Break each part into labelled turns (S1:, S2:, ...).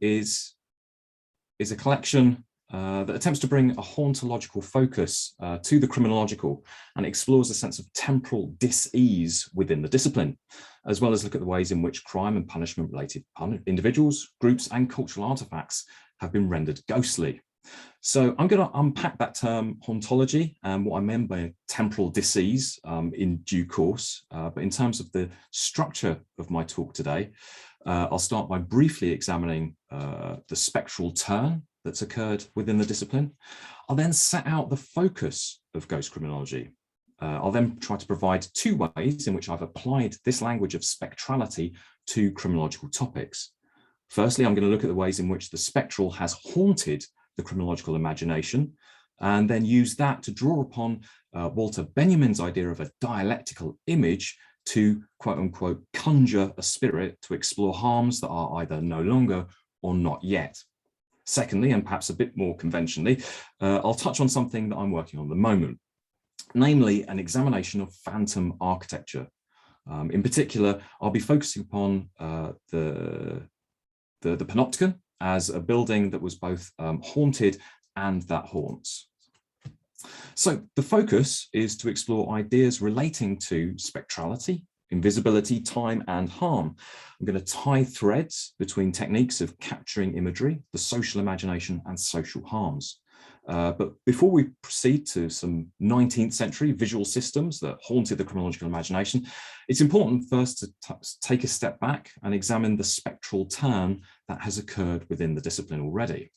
S1: is a collection that attempts to bring a hauntological focus to the criminological and explores a sense of temporal dis-ease within the discipline, as well as look at the ways in which crime and punishment related individuals, groups and cultural artifacts have been rendered ghostly. So I'm going to unpack that term hauntology and what I mean by temporal dis-ease in due course. But in terms of the structure of my talk today, I'll start by briefly examining the spectral turn that's occurred within the discipline. I'll then set out the focus of ghost criminology. I'll then try to provide two ways in which I've applied this language of spectrality to criminological topics. Firstly, I'm going to look at the ways in which the spectral has haunted the criminological imagination, and then use that to draw upon Walter Benjamin's idea of a dialectical image to quote unquote conjure a spirit to explore harms that are either no longer or not yet. Secondly, and perhaps a bit more conventionally, I'll touch on something that I'm working on at the moment, namely an examination of phantom architecture. In particular, I'll be focusing upon the panopticon as a building that was both haunted and that haunts. So the focus is to explore ideas relating to spectrality, invisibility, time and harm. I'm going to tie threads between techniques of capturing imagery, the social imagination and social harms. But before we proceed to some 19th century visual systems that haunted the criminological imagination, it's important first to take a step back and examine the spectral turn that has occurred within the discipline already.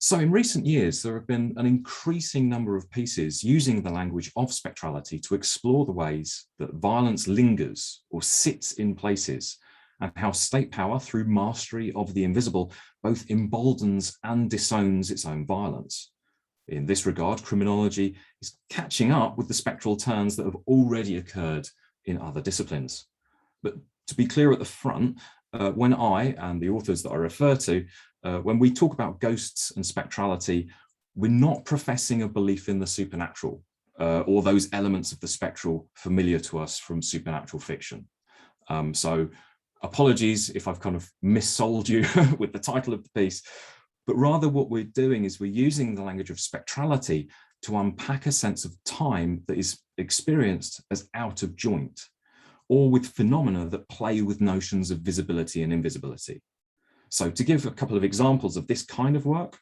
S1: So in recent years, there have been an increasing number of pieces using the language of spectrality to explore the ways that violence lingers or sits in places, and how state power, through mastery of the invisible, both emboldens and disowns its own violence. In this regard, criminology is catching up with the spectral turns that have already occurred in other disciplines. But to be clear at the front, when I and the authors that I refer to, when we talk about ghosts and spectrality, we're not professing a belief in the supernatural or those elements of the spectral familiar to us from supernatural fiction. So apologies if I've kind of missold you with the title of the piece, but rather what we're doing is we're using the language of spectrality to unpack a sense of time that is experienced as out of joint, or with phenomena that play with notions of visibility and invisibility. So to give a couple of examples of this kind of work,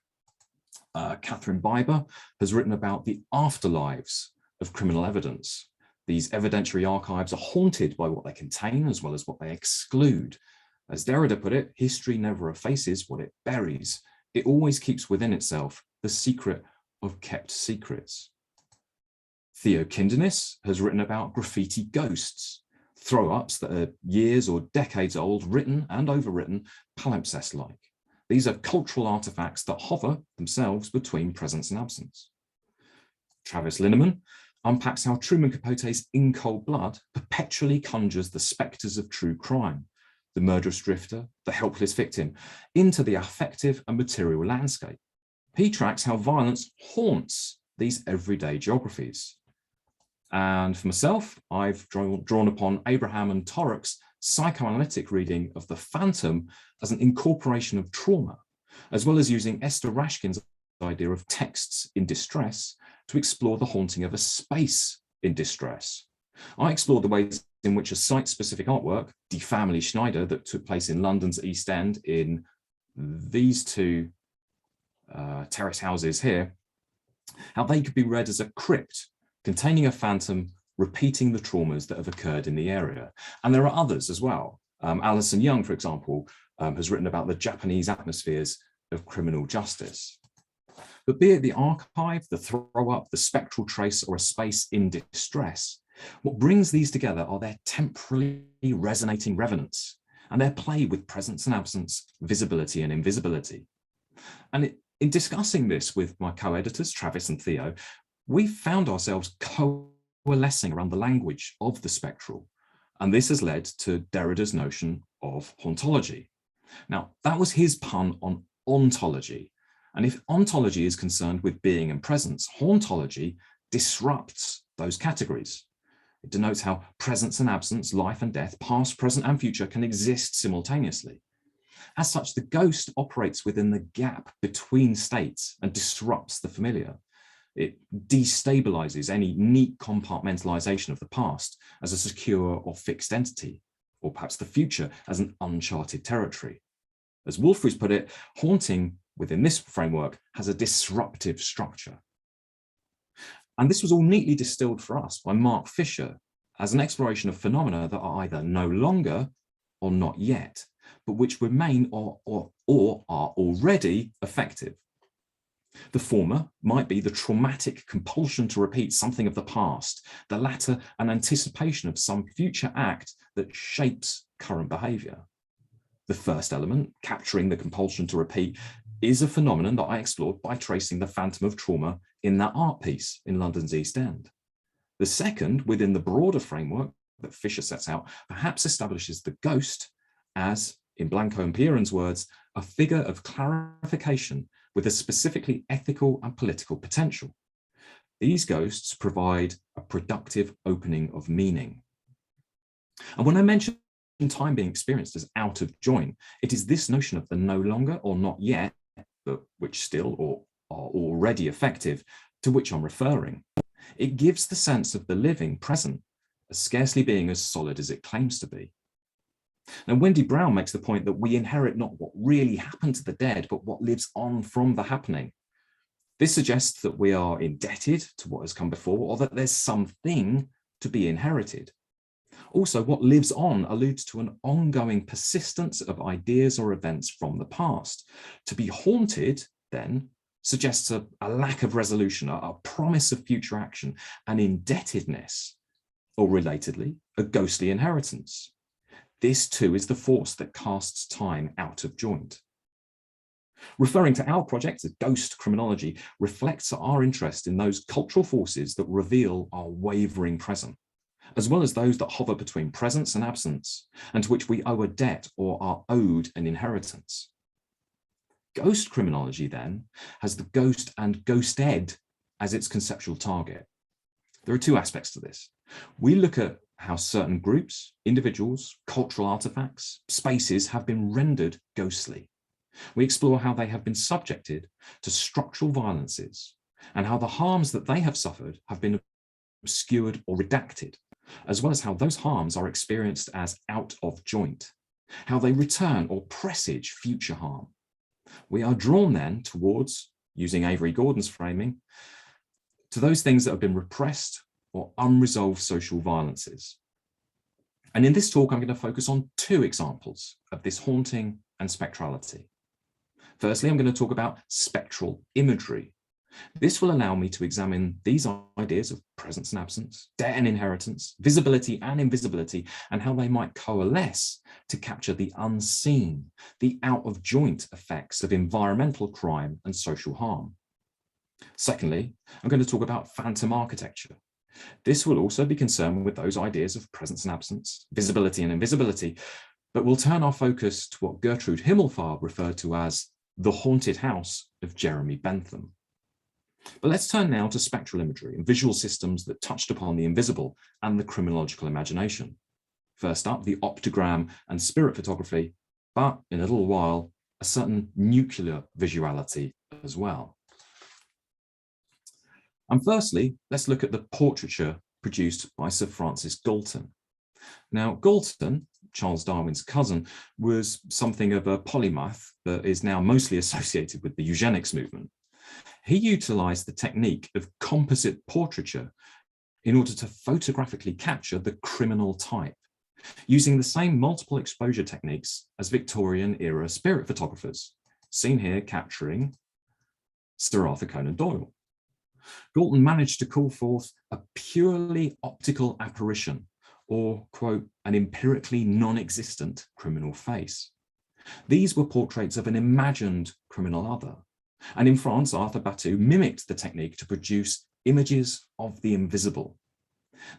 S1: Catherine Biber has written about the afterlives of criminal evidence. These evidentiary archives are haunted by what they contain as well as what they exclude. As Derrida put it, history never effaces what it buries. It always keeps within itself the secret of kept secrets. Theo Kindernis has written about graffiti ghosts, throw-ups that are years or decades old, written and overwritten, palimpsest-like. These are cultural artifacts that hover themselves between presence and absence. Travis Linneman unpacks how Truman Capote's In Cold Blood perpetually conjures the spectres of true crime, the murderous drifter, the helpless victim, into the affective and material landscape. He tracks how violence haunts these everyday geographies. And for myself, I've drawn upon Abraham and Torok's psychoanalytic reading of the phantom as an incorporation of trauma, as well as using Esther Rashkin's idea of texts in distress to explore the haunting of a space in distress. I explored the ways in which a site-specific artwork, Die Family Schneider, that took place in London's East End in these two terrace houses here, how they could be read as a crypt containing a phantom repeating the traumas that have occurred in the area. And there are others as well. Alison Young, for example, has written about the Japanese atmospheres of criminal justice. But be it the archive, the throw-up, the spectral trace, or a space in distress, what brings these together are their temporally resonating revenants and their play with presence and absence, visibility and invisibility. And in discussing this with my co-editors, Travis and Theo, we found ourselves coalescing around the language of the spectral. And this has led to Derrida's notion of hauntology. Now, that was his pun on ontology. And if ontology is concerned with being and presence, hauntology disrupts those categories. It denotes how presence and absence, life and death, past, present, and future can exist simultaneously. As such, the ghost operates within the gap between states and disrupts the familiar. It destabilizes any neat compartmentalization of the past as a secure or fixed entity, or perhaps the future as an uncharted territory. As Wolfru's put it, haunting within this framework has a disruptive structure. And this was all neatly distilled for us by Mark Fisher as an exploration of phenomena that are either no longer or not yet, but which remain or are already effective. The former might be the traumatic compulsion to repeat something of the past, the latter an anticipation of some future act that shapes current behavior. The first element, capturing the compulsion to repeat, is a phenomenon that I explored by tracing the phantom of trauma in that art piece in London's East End. The second, within the broader framework that Fisher sets out, perhaps establishes the ghost as, in Blanco and Pierron's words, a figure of clarification with a specifically ethical and political potential. These ghosts provide a productive opening of meaning. And when I mention time being experienced as out of joint, it is this notion of the no longer or not yet, but which still or are already effective, to which I'm referring. It gives the sense of the living present as scarcely being as solid as it claims to be. Now, Wendy Brown makes the point that we inherit not what really happened to the dead, but what lives on from the happening. This suggests that we are indebted to what has come before, or that there's something to be inherited. Also, what lives on alludes to an ongoing persistence of ideas or events from the past. To be haunted, then, suggests a lack of resolution, a promise of future action, an indebtedness, or relatedly, a ghostly inheritance. This too is the force that casts time out of joint. Referring to our project as Ghost Criminology reflects our interest in those cultural forces that reveal our wavering present, as well as those that hover between presence and absence, and to which we owe a debt or are owed an inheritance. Ghost Criminology, then, has the ghost and ghosted as its conceptual target. There are two aspects to this. We look at how certain groups, individuals, cultural artifacts, spaces have been rendered ghostly. We explore how they have been subjected to structural violences and how the harms that they have suffered have been obscured or redacted, as well as how those harms are experienced as out of joint, how they return or presage future harm. We are drawn then towards, using Avery Gordon's framing, to those things that have been repressed or unresolved social violences. And in this talk, I'm going to focus on two examples of this haunting and spectrality. Firstly, I'm going to talk about spectral imagery. This will allow me to examine these ideas of presence and absence, debt and inheritance, visibility and invisibility, and how they might coalesce to capture the unseen, the out-of-joint effects of environmental crime and social harm. Secondly, I'm going to talk about phantom architecture. This will also be concerned with those ideas of presence and absence, visibility and invisibility, but we'll turn our focus to what Gertrude Himmelfarb referred to as the haunted house of Jeremy Bentham. But let's turn now to spectral imagery and visual systems that touched upon the invisible and the criminological imagination. First up, the optogram and spirit photography, but in a little while, a certain nuclear visuality as well. And firstly, let's look at the portraiture produced by Sir Francis Galton. Now, Galton, Charles Darwin's cousin, was something of a polymath that is now mostly associated with the eugenics movement. He utilized the technique of composite portraiture in order to photographically capture the criminal type, using the same multiple exposure techniques as Victorian-era spirit photographers, seen here capturing Sir Arthur Conan Doyle. Galton managed to call forth a purely optical apparition, or, quote, an empirically non-existent criminal face. These were portraits of an imagined criminal other. And in France, Arthur Batu mimicked the technique to produce images of the invisible.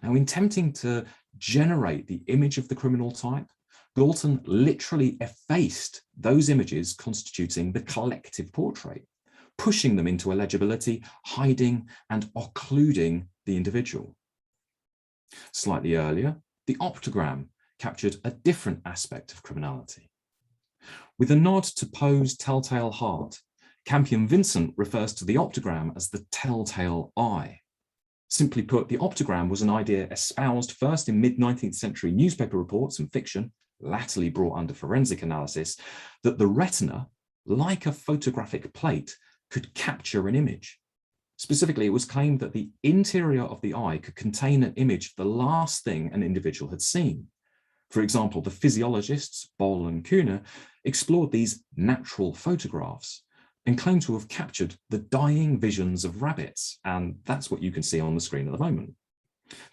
S1: Now, in attempting to generate the image of the criminal type, Galton literally effaced those images constituting the collective portrait, pushing them into illegibility, hiding and occluding the individual. Slightly earlier, the optogram captured a different aspect of criminality. With a nod to Poe's Telltale Heart, Campion Vincent refers to the optogram as the telltale eye. Simply put, the optogram was an idea espoused first in mid-19th century newspaper reports and fiction, latterly brought under forensic analysis, that the retina, like a photographic plate, could capture an image. Specifically, it was claimed that the interior of the eye could contain an image of the last thing an individual had seen. For example, the physiologists Boll and Kuhner explored these natural photographs and claimed to have captured the dying visions of rabbits, and that's what you can see on the screen at the moment.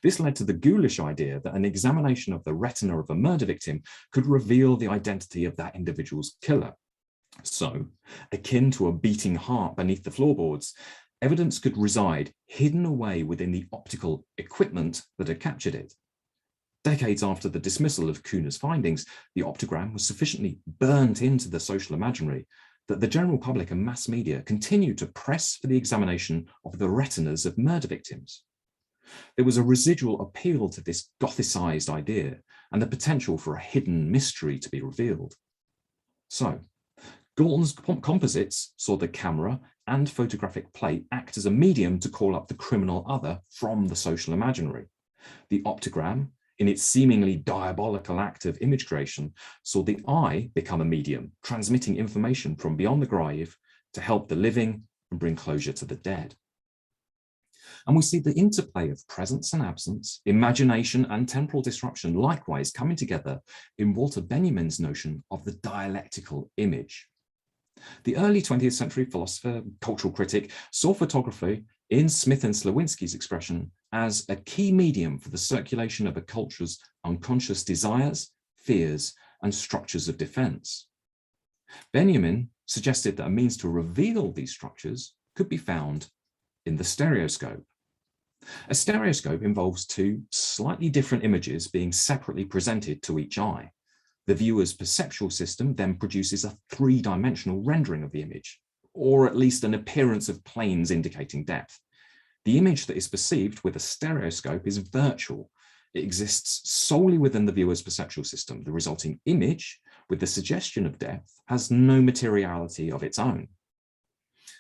S1: This led to the ghoulish idea that an examination of the retina of a murder victim could reveal the identity of that individual's killer. So, akin to a beating heart beneath the floorboards, evidence could reside hidden away within the optical equipment that had captured it. Decades after the dismissal of Kuhner's findings, the optogram was sufficiently burnt into the social imaginary that the general public and mass media continued to press for the examination of the retinas of murder victims. There was a residual appeal to this gothicized idea and the potential for a hidden mystery to be revealed. So, Galton's composites saw the camera and photographic plate act as a medium to call up the criminal other from the social imaginary. The optogram, in its seemingly diabolical act of image creation, saw the eye become a medium, transmitting information from beyond the grave to help the living and bring closure to the dead. And we see the interplay of presence and absence, imagination and temporal disruption likewise coming together in Walter Benjamin's notion of the dialectical image. The early 20th century philosopher, cultural critic, saw photography, in Smith and Slowinski's expression, as a key medium for the circulation of a culture's unconscious desires, fears, and structures of defense. Benjamin suggested that a means to reveal these structures could be found in the stereoscope. A stereoscope involves two slightly different images being separately presented to each eye. The viewer's perceptual system then produces a three-dimensional rendering of the image, or at least an appearance of planes indicating depth. The image that is perceived with a stereoscope is virtual. It exists solely within the viewer's perceptual system. The resulting image, with the suggestion of depth, has no materiality of its own.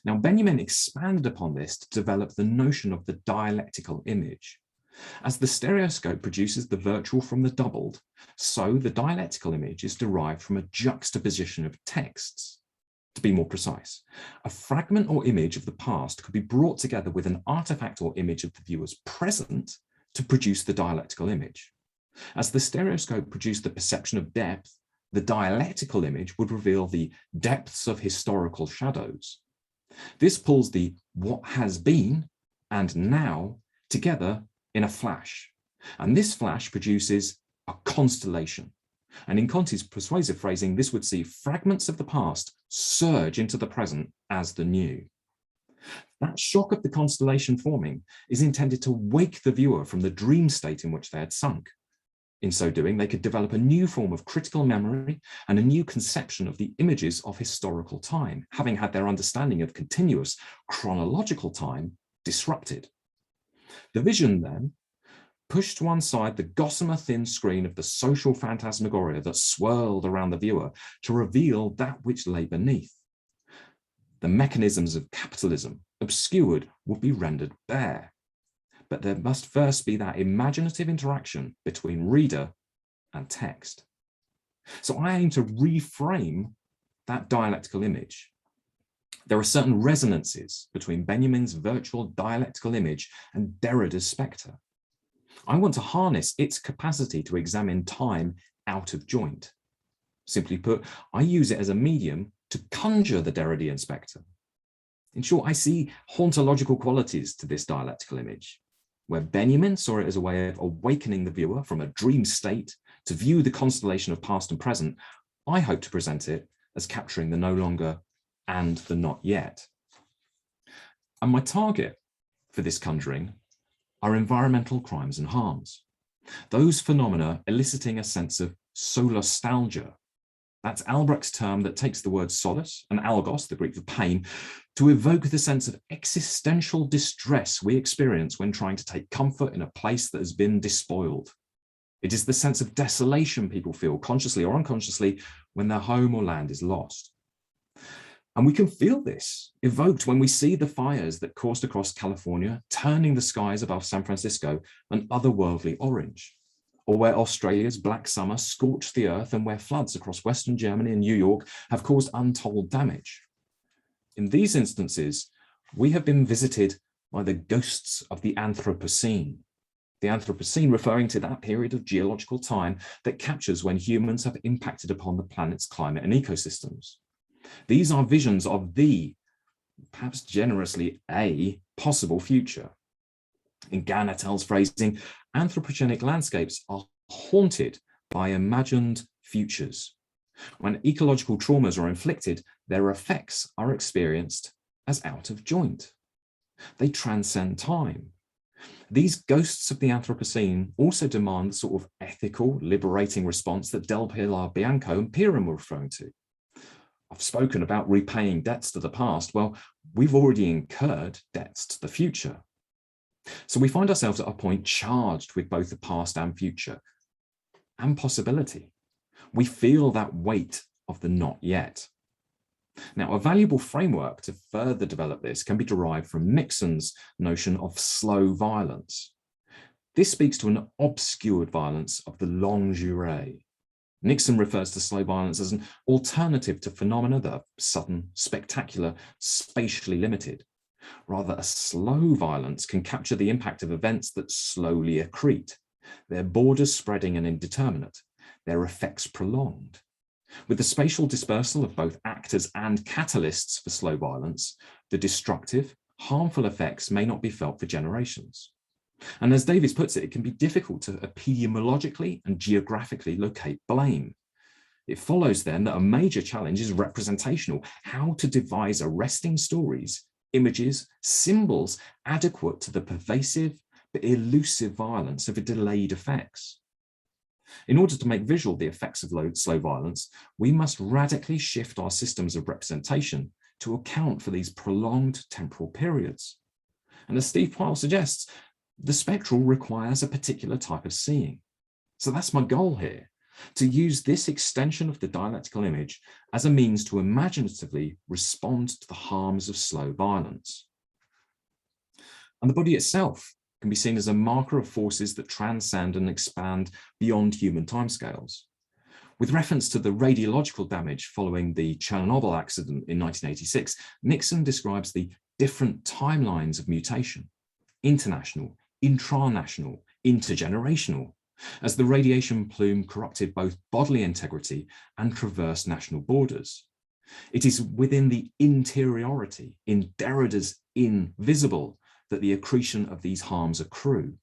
S1: Now, Benjamin expanded upon this to develop the notion of the dialectical image. As the stereoscope produces the virtual from the doubled, so the dialectical image is derived from a juxtaposition of texts. To be more precise, a fragment or image of the past could be brought together with an artifact or image of the viewer's present to produce the dialectical image. As the stereoscope produced the perception of depth, the dialectical image would reveal the depths of historical shadows. This pulls the what has been and now together in a flash, and this flash produces a constellation. And in Conti's persuasive phrasing, this would see fragments of the past surge into the present as the new. That shock of the constellation forming is intended to wake the viewer from the dream state in which they had sunk. In so doing, they could develop a new form of critical memory and a new conception of the images of historical time, having had their understanding of continuous chronological time disrupted. The vision then pushed to one side the gossamer thin screen of the social phantasmagoria that swirled around the viewer to reveal that which lay beneath. The mechanisms of capitalism, obscured, would be rendered bare. But there must first be that imaginative interaction between reader and text. So I aim to reframe that dialectical image. There are certain resonances between Benjamin's virtual dialectical image and Derrida's spectre. I want to harness its capacity to examine time out of joint. Simply put, I use it as a medium to conjure the Derridean spectre. In short, I see hauntological qualities to this dialectical image. Where Benjamin saw it as a way of awakening the viewer from a dream state to view the constellation of past and present, I hope to present it as capturing the no longer and the not yet. And my target for this conjuring are environmental crimes and harms. Those phenomena eliciting a sense of solastalgia, That's Albrecht's term that takes the word solace and algos, the Greek for pain, to evoke the sense of existential distress we experience when trying to take comfort in a place that has been despoiled. It is the sense of desolation people feel, consciously or unconsciously, when their home or land is lost. And we can feel this evoked when we see the fires that coursed across California, turning the skies above San Francisco an otherworldly orange, or where Australia's Black Summer scorched the earth and where floods across Western Germany and New York have caused untold damage. In these instances, we have been visited by the ghosts of the Anthropocene. The Anthropocene referring to that period of geological time that captures when humans have impacted upon the planet's climate and ecosystems. These are visions of the, perhaps generously, a possible future. In Ganatel's phrasing, anthropogenic landscapes are haunted by imagined futures. When ecological traumas are inflicted, their effects are experienced as out of joint. They transcend time. These ghosts of the Anthropocene also demand the sort of ethical, liberating response that Del Pilar Bianco and Piran were referring to. I've spoken about repaying debts to the past. Well, we've already incurred debts to the future. So we find ourselves at a point charged with both the past and future and possibility. We feel that weight of the not yet. Now, a valuable framework to further develop this can be derived from Nixon's notion of slow violence. This speaks to an obscured violence of the longue durée. Nixon refers to slow violence as an alternative to phenomena that are sudden, spectacular, spatially limited. Rather, a slow violence can capture the impact of events that slowly accrete, their borders spreading and indeterminate, their effects prolonged. With the spatial dispersal of both actors and catalysts for slow violence, the destructive, harmful effects may not be felt for generations. And as Davies puts it, it can be difficult to epidemiologically and geographically locate blame. It follows then that a major challenge is representational, how to devise arresting stories, images, symbols adequate to the pervasive but elusive violence of delayed effects. In order to make visual the effects of slow violence, we must radically shift our systems of representation to account for these prolonged temporal periods. And as Steve Pyle suggests, the spectral requires a particular type of seeing. So that's my goal here, to use this extension of the dialectical image as a means to imaginatively respond to the harms of slow violence. And the body itself can be seen as a marker of forces that transcend and expand beyond human timescales. With reference to the radiological damage following the Chernobyl accident in 1986, Nixon describes the different timelines of mutation, international, intranational, intergenerational, as the radiation plume corrupted both bodily integrity and traversed national borders. It is within the interiority, in Derrida's invisible, that the accretion of these harms accrue.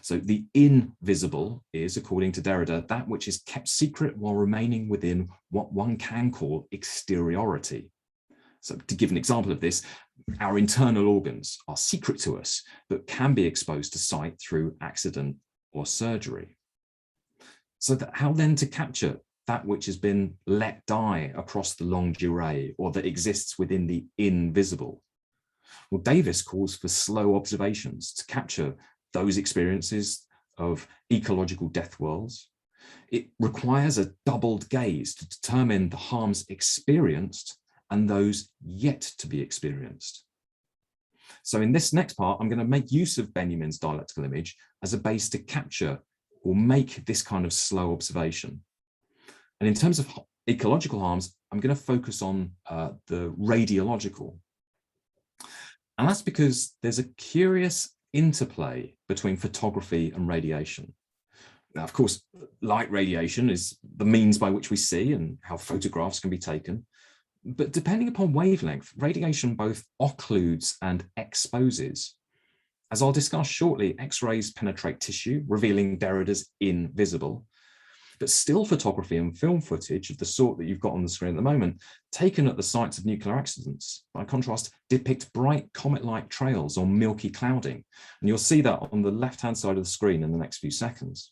S1: So the invisible is, according to Derrida, that which is kept secret while remaining within what one can call exteriority. So to give an example of this, our internal organs are secret to us, but can be exposed to sight through accident or surgery. So how then to capture that which has been let die across the longue durée, or that exists within the invisible? Well, Davies calls for slow observations to capture those experiences of ecological death worlds. It requires a doubled gaze to determine the harms experienced and those yet to be experienced. So in this next part, I'm going to make use of Benjamin's dialectical image as a base to capture or make this kind of slow observation. And in terms of ecological harms, I'm going to focus on the radiological. And that's because there's a curious interplay between photography and radiation. Now, of course, light radiation is the means by which we see and how photographs can be taken. But depending upon wavelength, radiation both occludes and exposes. As I'll discuss shortly, X-rays penetrate tissue, revealing Derrida's invisible. But still photography and film footage of the sort that you've got on the screen at the moment, taken at the sites of nuclear accidents, by contrast, depict bright comet-like trails or milky clouding. And you'll see that on the left-hand side of the screen in the next few seconds.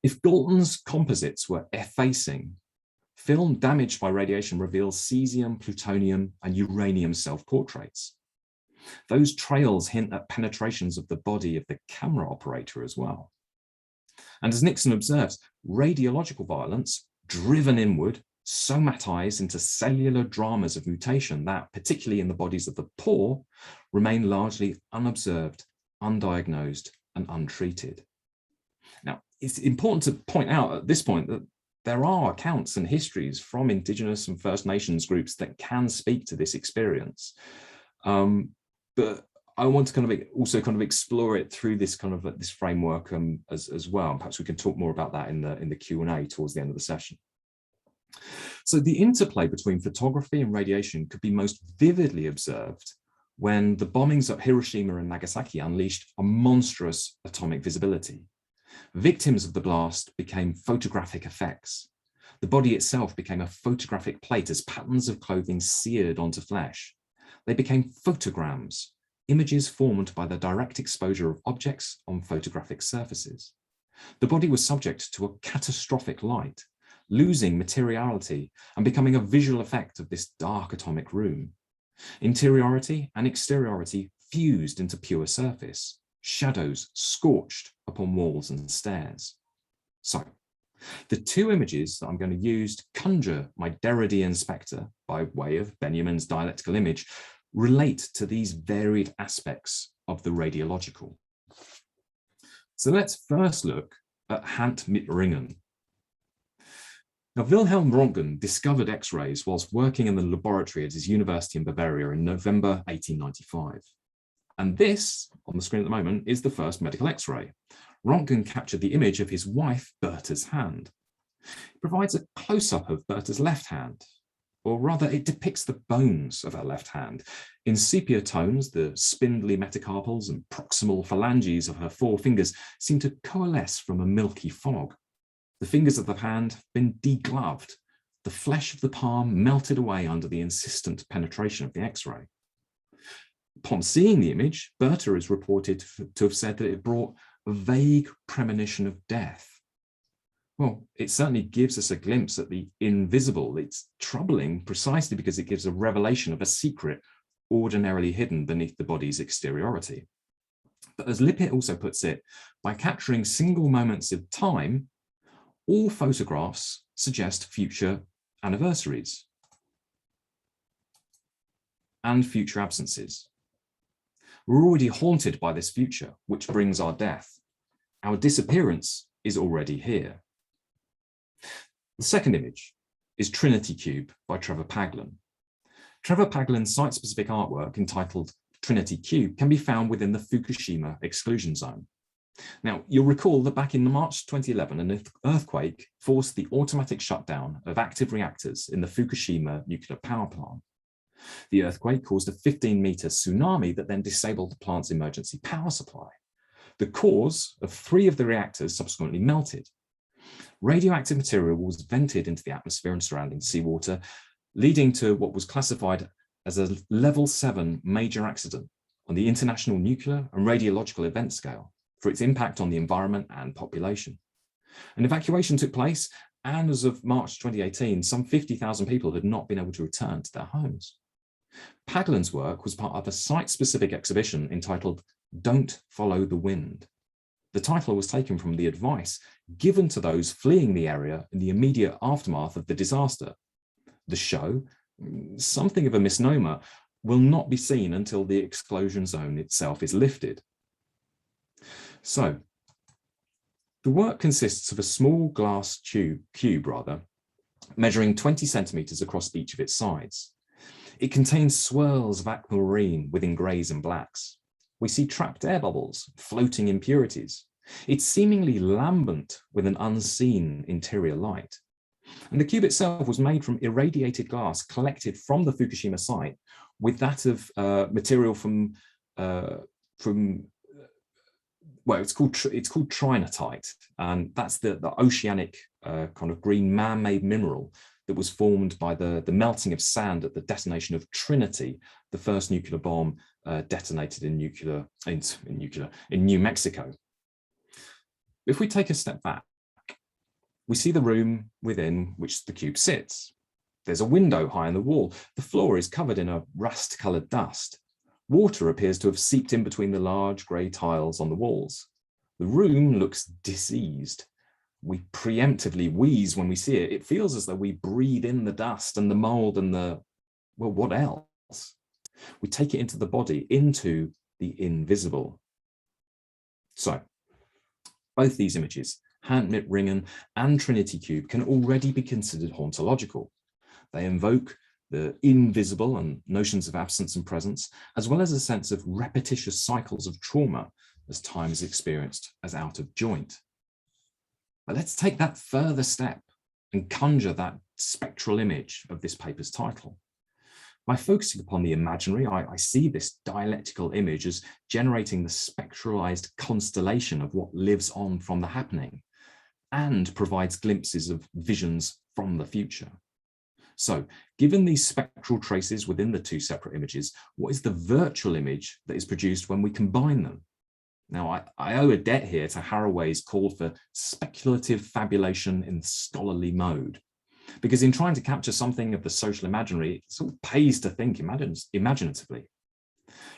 S1: If Galton's composites were effacing, Film damaged by radiation reveals cesium, plutonium, and uranium self-portraits. Those trails hint at penetrations of the body of the camera operator as well. And as Nixon observes, radiological violence, driven inward, somatized into cellular dramas of mutation that, particularly in the bodies of the poor, remain largely unobserved, undiagnosed, and untreated. Now, it's important to point out at this point that there are accounts and histories from Indigenous and First Nations groups that can speak to this experience. But I want to also explore it through this this framework as well. And perhaps we can talk more about that in the Q&A towards the end of the session. So the interplay between photography and radiation could be most vividly observed when the bombings at Hiroshima and Nagasaki unleashed a monstrous atomic visibility. Victims of the blast became photographic effects. The body itself became a photographic plate as patterns of clothing seared onto flesh. They became photograms, images formed by the direct exposure of objects on photographic surfaces. The body was subject to a catastrophic light, losing materiality and becoming a visual effect of this dark atomic room. Interiority and exteriority fused into pure surface, shadows scorched upon walls and stairs. So, the two images that I'm going to use to conjure my Derridean spectre by way of Benjamin's dialectical image relate to these varied aspects of the radiological. So let's first look at Hand mit Ringen. Now, Wilhelm Röntgen discovered X-rays whilst working in the laboratory at his university in Bavaria in November 1895. And this, on the screen at the moment, is the first medical X-ray. Röntgen captured the image of his wife, Bertha's hand. It provides a close-up of Bertha's left hand, or rather it depicts the bones of her left hand. In sepia tones, the spindly metacarpals and proximal phalanges of her four fingers seem to coalesce from a milky fog. The fingers of the hand have been degloved, the flesh of the palm melted away under the insistent penetration of the X-ray. Upon seeing the image, Bertha is reported to have said that it brought a vague premonition of death. Well, it certainly gives us a glimpse at the invisible. It's troubling precisely because it gives a revelation of a secret ordinarily hidden beneath the body's exteriority. But as Lippitt also puts it, by capturing single moments of time, all photographs suggest future anniversaries and future absences. We're already haunted by this future, which brings our death. Our disappearance is already here. The second image is Trinity Cube by Trevor Paglen. Trevor Paglen's site-specific artwork entitled Trinity Cube can be found within the Fukushima exclusion zone. Now, you'll recall that back in March 2011, an earthquake forced the automatic shutdown of active reactors in the Fukushima nuclear power plant. The earthquake caused a 15-meter tsunami that then disabled the plant's emergency power supply. The cores of 3 of the reactors subsequently melted. Radioactive material was vented into the atmosphere and surrounding seawater, leading to what was classified as a level 7 major accident on the International Nuclear and Radiological Event Scale for its impact on the environment and population. An evacuation took place, and as of March 2018, some 50,000 people had not been able to return to their homes. Paglen's work was part of a site-specific exhibition entitled Don't Follow the Wind. The title was taken from the advice given to those fleeing the area in the immediate aftermath of the disaster. The show, something of a misnomer, will not be seen until the exclusion zone itself is lifted. So, the work consists of a small glass cube, measuring 20 centimeters across each of its sides. It contains swirls of aquamarine within greys and blacks. We see trapped air bubbles, floating impurities. It's seemingly lambent with an unseen interior light. And the cube itself was made from irradiated glass collected from the Fukushima site with that of material well, it's called trinitite, and that's the oceanic kind of green man-made mineral that was formed by the melting of sand at the detonation of Trinity, the first nuclear bomb detonated in New Mexico. If we take a step back, We see the room within which the cube sits. There's a window high in the wall. The floor is covered in a rust-coloured dust. Water appears to have seeped in between the large grey tiles on the walls. The room looks diseased. We preemptively wheeze when we see it. It feels as though we breathe in the dust and the mould and well, what else? We take it into the body, into the invisible. So, both these images, Hauntology and Trinity Cube, can already be considered hauntological. They invoke the invisible and notions of absence and presence, as well as a sense of repetitious cycles of trauma as time is experienced as out of joint. But let's take that further step and conjure that spectral image of this paper's title. By focusing upon the imaginary, I see this dialectical image as generating the spectralized constellation of what lives on from the happening and provides glimpses of visions from the future. So, given these spectral traces within the two separate images, what is the virtual image that is produced when we combine them? Now, I owe a debt here to Haraway's call for speculative fabulation in scholarly mode, because in trying to capture something of the social imaginary, it sort of pays to think imaginatively.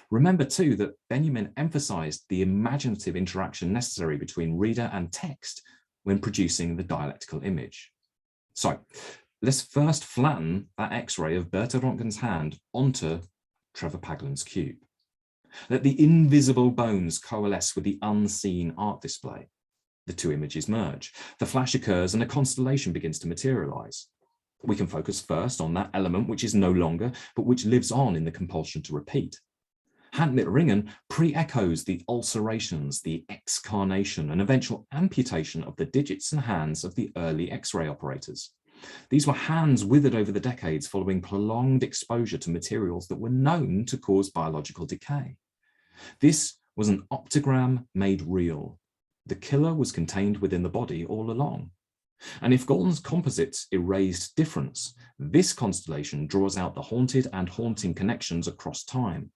S1: Remember too that Benjamin emphasized the imaginative interaction necessary between reader and text when producing the dialectical image. So let's first flatten that X-ray of Bertha Röntgen's hand onto Trevor Paglen's cube. Let the invisible bones coalesce with the unseen art display. The two images merge. The flash occurs and a constellation begins to materialize. We can focus first on that element which is no longer, but which lives on in the compulsion to repeat. Hauntology pre-echoes the ulcerations, the excarnation, and eventual amputation of the digits and hands of the early X-ray operators. These were hands withered over the decades following prolonged exposure to materials that were known to cause biological decay. This was an optogram made real. The killer was contained within the body all along. And if Galton's composites erased difference, this constellation draws out the haunted and haunting connections across time.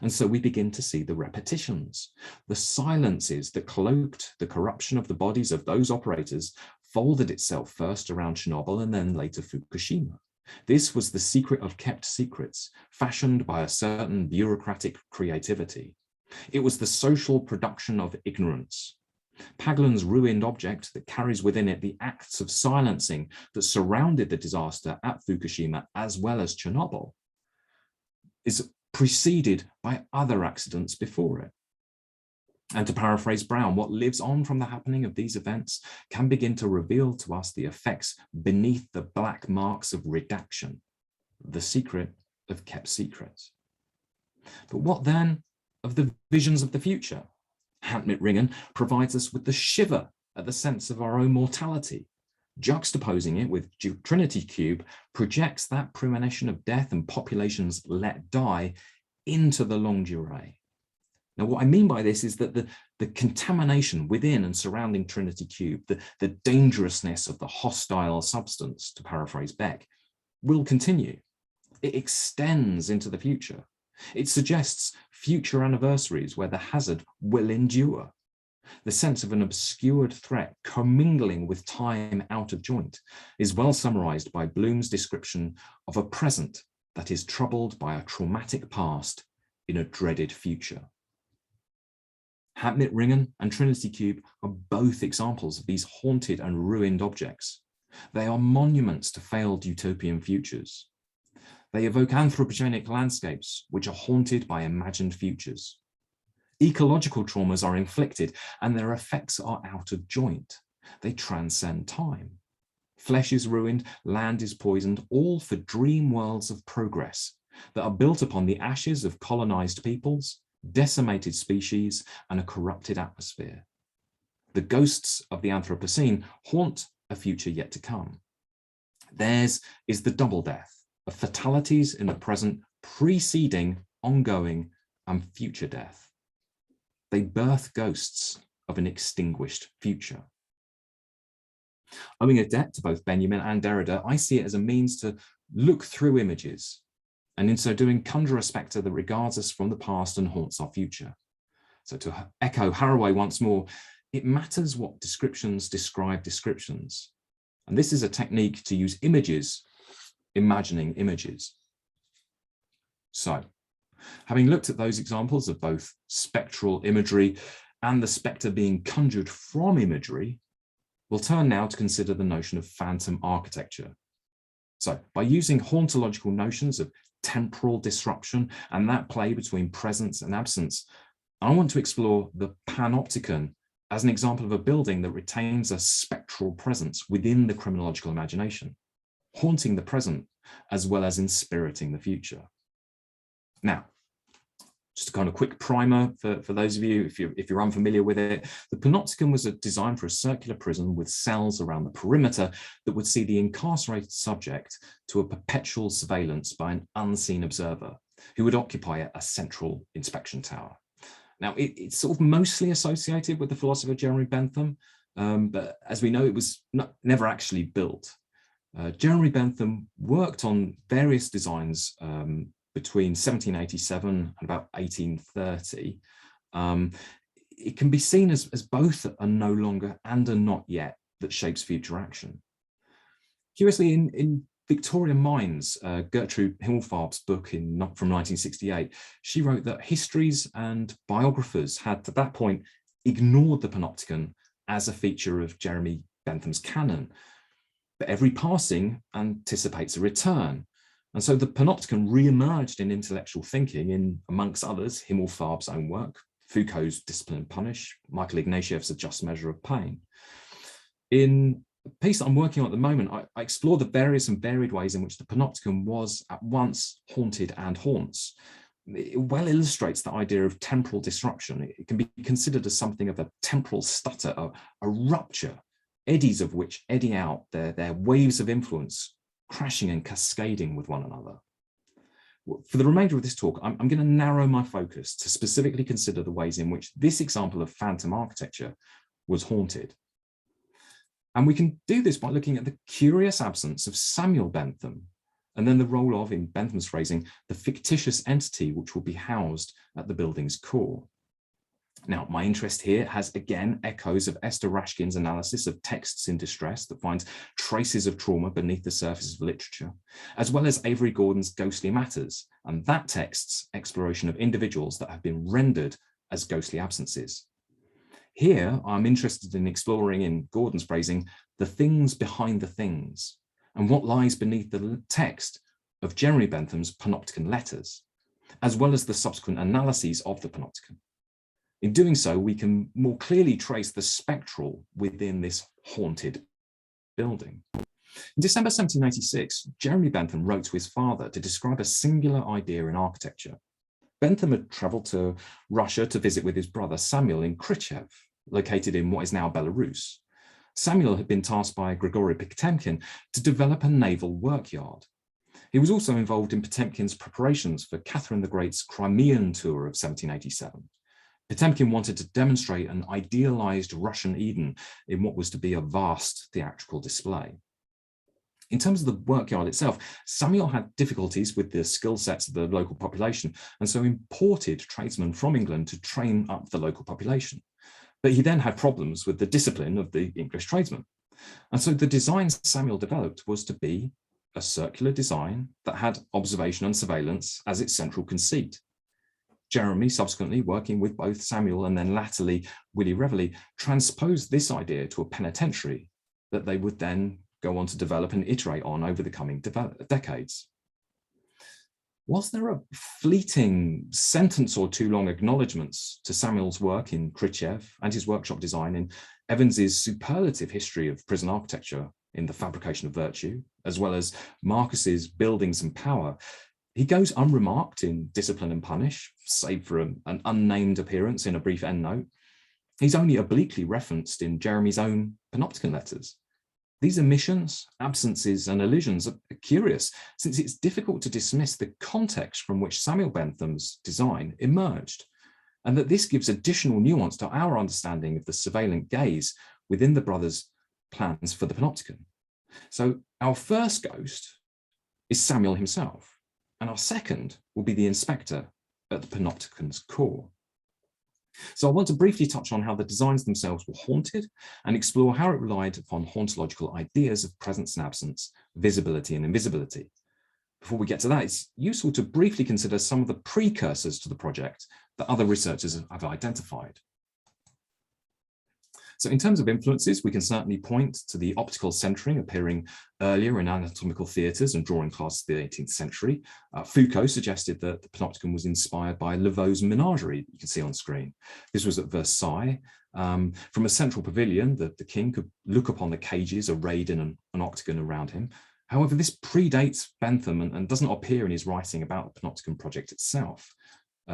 S1: And so we begin to see the repetitions, the silences that cloaked the corruption of the bodies of those operators folded itself first around Chernobyl and then later Fukushima. This was the secret of kept secrets, fashioned by a certain bureaucratic creativity. It was the social production of ignorance. Paglen's ruined object that carries within it the acts of silencing that surrounded the disaster at Fukushima as well as Chernobyl is preceded by other accidents before it. And to paraphrase Brown, what lives on from the happening of these events can begin to reveal to us the effects beneath the black marks of redaction, the secret of kept secrets. But what then of the visions of the future? Hauntology provides us with the shiver at the sense of our own mortality. Juxtaposing it with Trinity Cube projects that premonition of death and populations let die into the longue durée. Now, what I mean by this is that the contamination within and surrounding Trinity Cube, the dangerousness of the hostile substance, to paraphrase Beck, will continue. It extends into the future. It suggests future anniversaries where the hazard will endure. The sense of an obscured threat commingling with time out of joint is well summarized by Bloom's description of a present that is troubled by a traumatic past in a dreaded future. Hauntology and Trinity Cube are both examples of these haunted and ruined objects. They are monuments to failed utopian futures. They evoke anthropogenic landscapes which are haunted by imagined futures. Ecological traumas are inflicted and their effects are out of joint. They transcend time. Flesh is ruined, land is poisoned, all for dream worlds of progress that are built upon the ashes of colonized peoples, decimated species, and a corrupted atmosphere. The ghosts of the Anthropocene haunt a future yet to come. Theirs is the double death of fatalities in the present preceding, ongoing, and future death. They birth ghosts of an extinguished future. Owing a debt to both Benjamin and Derrida, I see it as a means to look through images, and in so doing conjure a spectre that regards us from the past and haunts our future. So to echo Haraway once more, it matters what descriptions describe descriptions. And this is a technique to use images, imagining images. So, having looked at those examples of both spectral imagery and the spectre being conjured from imagery, we'll turn now to consider the notion of phantom architecture. So, by using hauntological notions of temporal disruption and that play between presence and absence, I want to explore the panopticon as an example of a building that retains a spectral presence within the criminological imagination, haunting the present as well as inspiriting the future. Now, just a kind of quick primer for those of you, if you're unfamiliar with it, the panopticon was designed for a circular prison with cells around the perimeter that would see the incarcerated subject to a perpetual surveillance by an unseen observer who would occupy a central inspection tower. Now, it's sort of mostly associated with the philosopher Jeremy Bentham, but as we know, it was never actually built. Jeremy Bentham worked on various designs between 1787 and about 1830. It can be seen as both a no longer and a not yet that shapes future action. Curiously, in Victorian Minds, Gertrude Himmelfarb's book from 1968, she wrote that histories and biographers had, at that point, ignored the panopticon as a feature of Jeremy Bentham's canon. But every passing anticipates a return. And so the panopticon re-emerged in intellectual thinking in, amongst others, Himmelfarb's own work, Foucault's Discipline and Punish, Michael Ignatieff's A Just Measure of Pain. In a piece that I'm working on at the moment, I explore the various and varied ways in which the panopticon was at once haunted and haunts. It well illustrates the idea of temporal disruption. It can be considered as something of a temporal stutter, a rupture, eddies of which eddy out their waves of influence, crashing and cascading with one another. For the remainder of this talk, I'm going to narrow my focus to specifically consider the ways in which this example of phantom architecture was haunted. And we can do this by looking at the curious absence of Samuel Bentham, and then the role of, in Bentham's phrasing, the fictitious entity which will be housed at the building's core. Now, my interest here has again echoes of Esther Rashkin's analysis of texts in distress that finds traces of trauma beneath the surface of literature, as well as Avery Gordon's Ghostly Matters, and that text's exploration of individuals that have been rendered as ghostly absences. Here, I'm interested in exploring, in Gordon's phrasing, the things behind the things, and what lies beneath the text of Jeremy Bentham's panopticon letters, as well as the subsequent analyses of the panopticon. In doing so, we can more clearly trace the spectral within this haunted building. In December 1786, Jeremy Bentham wrote to his father to describe a singular idea in architecture. Bentham had travelled to Russia to visit with his brother Samuel in Khrushchev, located in what is now Belarus. Samuel had been tasked by Grigory Potemkin to develop a naval workyard. He was also involved in Potemkin's preparations for Catherine the Great's Crimean tour of 1787. Potemkin wanted to demonstrate an idealized Russian Eden in what was to be a vast theatrical display. In terms of the workyard itself, Samuel had difficulties with the skill sets of the local population, and so imported tradesmen from England to train up the local population. But he then had problems with the discipline of the English tradesmen. And so the design Samuel developed was to be a circular design that had observation and surveillance as its central conceit. Jeremy, subsequently working with both Samuel and then latterly Willie Reveley, transposed this idea to a penitentiary that they would then go on to develop and iterate on over the coming decades. Was there a fleeting sentence or two long acknowledgements to Samuel's work in Khrushchev and his workshop design in Evans's superlative history of prison architecture in The Fabrication of Virtue, as well as Marcus's Buildings and Power? He goes unremarked in Discipline and Punish, save for an unnamed appearance in a brief endnote. He's only obliquely referenced in Jeremy's own panopticon letters. These omissions, absences, and elisions are curious, since it's difficult to dismiss the context from which Samuel Bentham's design emerged, and that this gives additional nuance to our understanding of the surveillant gaze within the brothers' plans for the panopticon. So our first ghost is Samuel himself, and our second will be the inspector at the panopticon's core. So I want to briefly touch on how the designs themselves were haunted and explore how it relied upon hauntological ideas of presence and absence, visibility and invisibility. Before we get to that, it's useful to briefly consider some of the precursors to the project that other researchers have identified. So in terms of influences, we can certainly point to the optical centering appearing earlier in anatomical theatres and drawing class of the 18th century. Foucault suggested that the panopticon was inspired by Laveau's menagerie, you can see on screen. This was at Versailles. From a central pavilion, the king could look upon the cages arrayed in an octagon around him. However, this predates Bentham and doesn't appear in his writing about the panopticon project itself.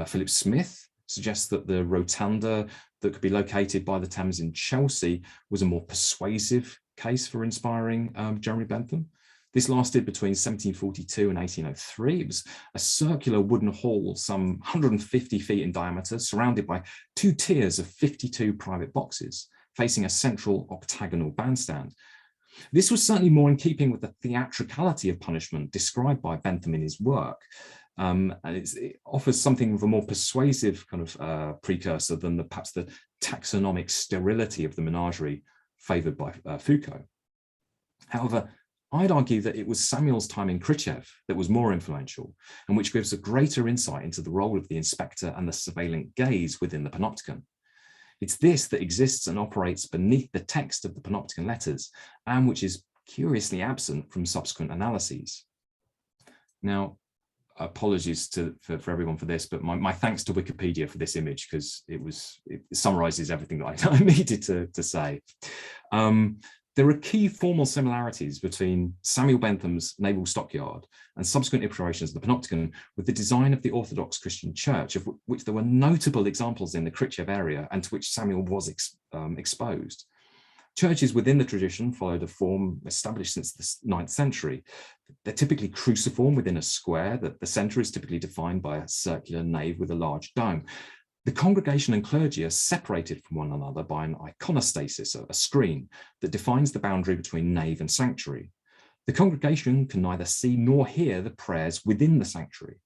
S1: Philip Smith suggests that the rotunda that could be located by the Thames in Chelsea was a more persuasive case for inspiring Jeremy Bentham. This lasted between 1742 and 1803. It was a circular wooden hall, some 150 feet in diameter, surrounded by 2 tiers of 52 private boxes, facing a central octagonal bandstand. This was certainly more in keeping with the theatricality of punishment described by Bentham in his work. And it offers something of a more persuasive kind of precursor than perhaps the taxonomic sterility of the menagerie favoured by Foucault. However, I'd argue that it was Samuel's time in Khrushchev that was more influential, and which gives a greater insight into the role of the inspector and the surveillant gaze within the panopticon. It's this that exists and operates beneath the text of the panopticon letters, and which is curiously absent from subsequent analyses. Now, apologies for everyone for this, but my thanks to Wikipedia for this image, because it summarizes everything that I needed to say. There are key formal similarities between Samuel Bentham's Naval Stockyard and subsequent iterations of the panopticon with the design of the Orthodox Christian Church, of which there were notable examples in the Khrushchev area and to which Samuel was exposed. Churches within the tradition followed a form established since the 9th century. They're typically cruciform within a square, that the centre is typically defined by a circular nave with a large dome. The congregation and clergy are separated from one another by an iconostasis, a screen, that defines the boundary between nave and sanctuary. The congregation can neither see nor hear the prayers within the sanctuary.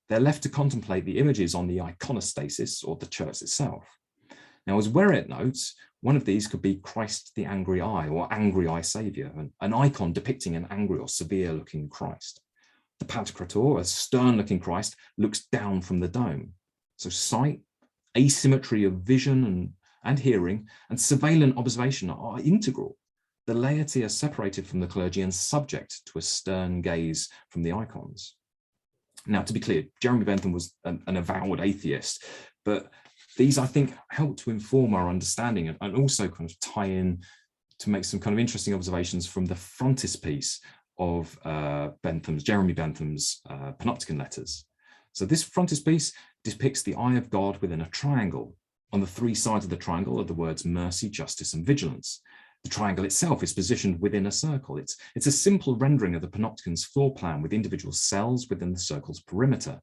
S1: They're left to contemplate the images on the iconostasis, or the church itself. Now, as Weret notes, one of these could be Christ the Angry Eye, or Angry Eye Saviour, an icon depicting an angry or severe-looking Christ. The Pantocrator, a stern-looking Christ, looks down from the dome. So sight, asymmetry of vision and hearing, and surveillant observation are integral. The laity are separated from the clergy and subject to a stern gaze from the icons. Now, to be clear, Jeremy Bentham was an avowed atheist, but these, I think, help to inform our understanding and also kind of tie in to make some kind of interesting observations from the frontispiece of Jeremy Bentham's panopticon letters. So this frontispiece depicts the eye of God within a triangle. On the 3 sides of the triangle are the words mercy, justice, and vigilance. The triangle itself is positioned within a circle. It's a simple rendering of the panopticon's floor plan with individual cells within the circle's perimeter.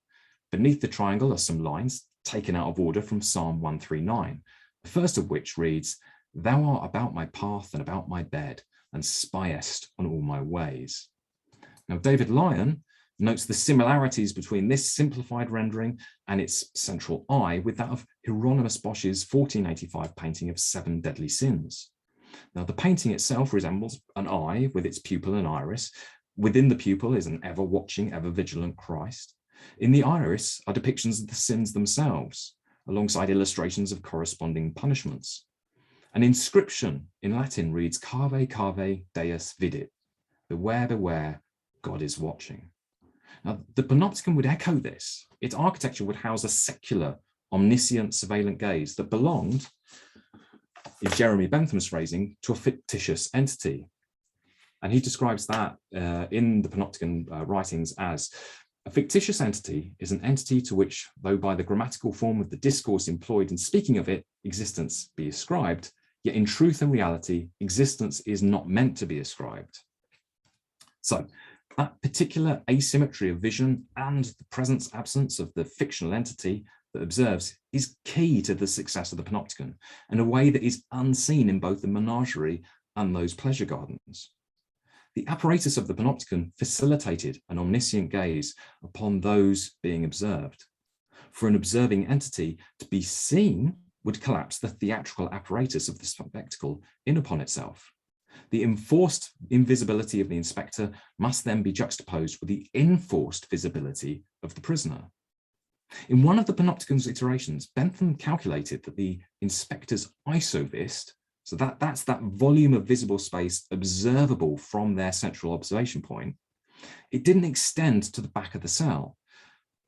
S1: Beneath the triangle are some lines taken out of order from Psalm 139, the first of which reads, "Thou art about my path and about my bed, and spiest on all my ways." Now, David Lyon notes the similarities between this simplified rendering and its central eye with that of Hieronymus Bosch's 1485 painting of 7 Deadly Sins. Now, the painting itself resembles an eye with its pupil and iris. Within the pupil is an ever-watching, ever-vigilant Christ. In the iris are depictions of the sins themselves, alongside illustrations of corresponding punishments. An inscription in Latin reads, "Cave, cave, Deus vidit." Beware, beware, God is watching. Now, the panopticon would echo this. Its architecture would house a secular, omniscient, surveillant gaze that belonged, in Jeremy Bentham's phrasing, to a fictitious entity. And he describes that in the panopticon writings as, "A fictitious entity is an entity to which, though by the grammatical form of the discourse employed in speaking of it, existence be ascribed, yet in truth and reality, existence is not meant to be ascribed." So that particular asymmetry of vision and the presence absence of the fictional entity that observes is key to the success of the panopticon in a way that is unseen in both the menagerie and those pleasure gardens. The apparatus of the panopticon facilitated an omniscient gaze upon those being observed. For an observing entity to be seen would collapse the theatrical apparatus of the spectacle in upon itself. The enforced invisibility of the inspector must then be juxtaposed with the enforced visibility of the prisoner. In one of the panopticon's iterations, Bentham calculated that the inspector's isovist, so that's that volume of visible space observable from their central observation point, it didn't extend to the back of the cell.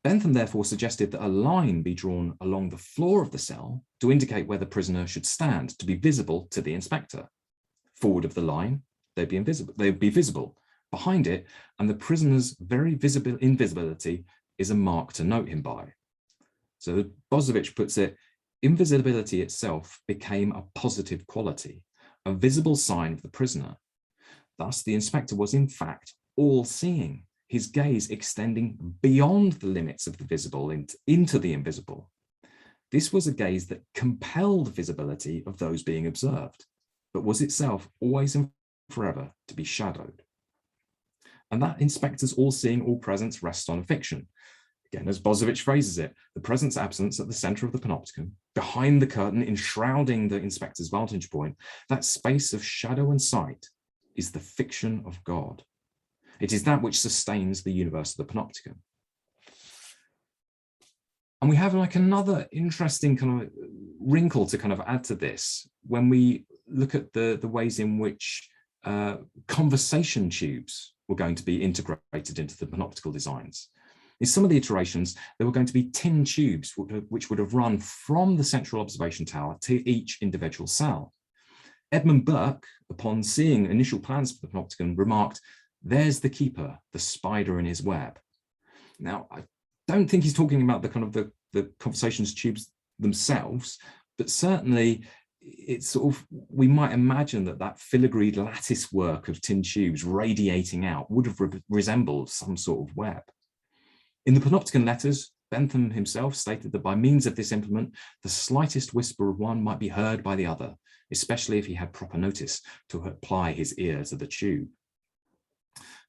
S1: Bentham therefore suggested that a line be drawn along the floor of the cell to indicate where the prisoner should stand to be visible to the inspector. Forward of the line, they'd be visible. Behind it, and the prisoner's very visible invisibility is a mark to note him by. So Bozovich puts it, invisibility itself became a positive quality, a visible sign of the prisoner. Thus, the inspector was in fact all-seeing, his gaze extending beyond the limits of the visible into the invisible. This was a gaze that compelled visibility of those being observed, but was itself always and forever to be shadowed. And that inspector's all-seeing, all-presence rests on a fiction. Again, as Bozovich phrases it, the presence-absence at the center of the panopticon, behind the curtain enshrouding the inspector's vantage point, that space of shadow and sight is the fiction of God. It is that which sustains the universe of the panopticon. And we have like another interesting kind of wrinkle to kind of add to this when we look at the ways in which conversation tubes were going to be integrated into the panoptical designs. In some of the iterations, there were going to be tin tubes which would have run from the central observation tower to each individual cell. Edmund Burke, upon seeing initial plans for the panopticon, remarked, "There's the keeper, the spider in his web." Now, I don't think he's talking about the kind of the conversations tubes themselves, but certainly it's sort of, we might imagine that filigreed lattice work of tin tubes radiating out would have resembled some sort of web. In the Panopticon letters, Bentham himself stated that by means of this implement, the slightest whisper of one might be heard by the other, especially if he had proper notice to apply his ear to the tube.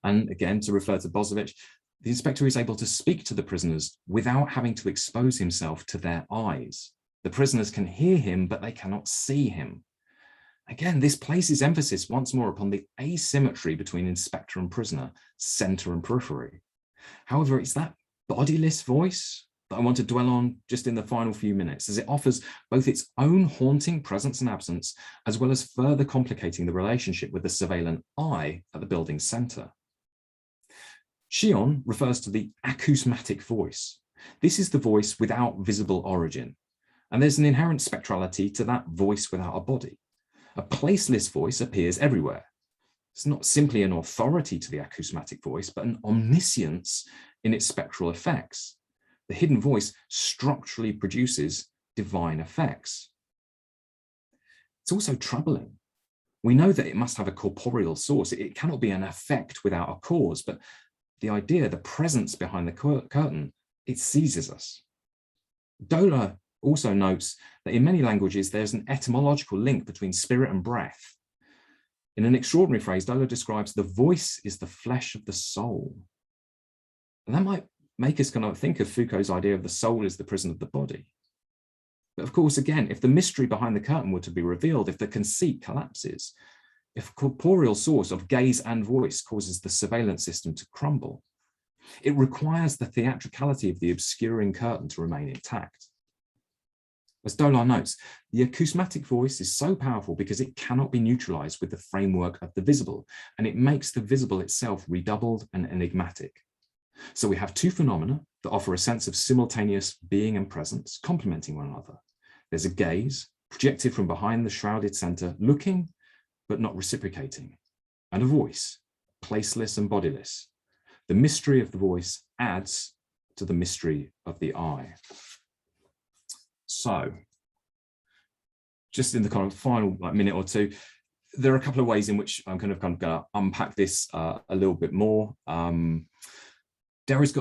S1: And again, to refer to Bozovich, the inspector is able to speak to the prisoners without having to expose himself to their eyes. The prisoners can hear him, but they cannot see him. Again, this places emphasis once more upon the asymmetry between inspector and prisoner, center and periphery. However, it's that bodiless voice that I want to dwell on just in the final few minutes, as it offers both its own haunting presence and absence, as well as further complicating the relationship with the surveillant eye at the building's center. Shion refers to the acousmatic voice. This is the voice without visible origin, and there's an inherent spectrality to that voice without a body. A placeless voice appears everywhere. It's not simply an authority to the acousmatic voice, but an omniscience in its spectral effects. The hidden voice structurally produces divine effects. It's also troubling. We know that it must have a corporeal source. It cannot be an effect without a cause, but the idea, the presence behind the curtain, it seizes us. Dohler also notes that in many languages, there's an etymological link between spirit and breath. In an extraordinary phrase, Dohler describes the voice is the flesh of the soul. And that might make us kind of think of Foucault's idea of the soul as the prison of the body. But of course, again, if the mystery behind the curtain were to be revealed, if the conceit collapses, if a corporeal source of gaze and voice causes the surveillance system to crumble, it requires the theatricality of the obscuring curtain to remain intact. As Dohler notes, the acousmatic voice is so powerful because it cannot be neutralized with the framework of the visible, and it makes the visible itself redoubled and enigmatic. So we have two phenomena that offer a sense of simultaneous being and presence, complementing one another. There's a gaze, projected from behind the shrouded center, looking, but not reciprocating, and a voice, placeless and bodiless. The mystery of the voice adds to the mystery of the eye. So, just in the kind of final minute or two, there are a couple of ways in which I'm kind of going to unpack this a little bit more. Derrida's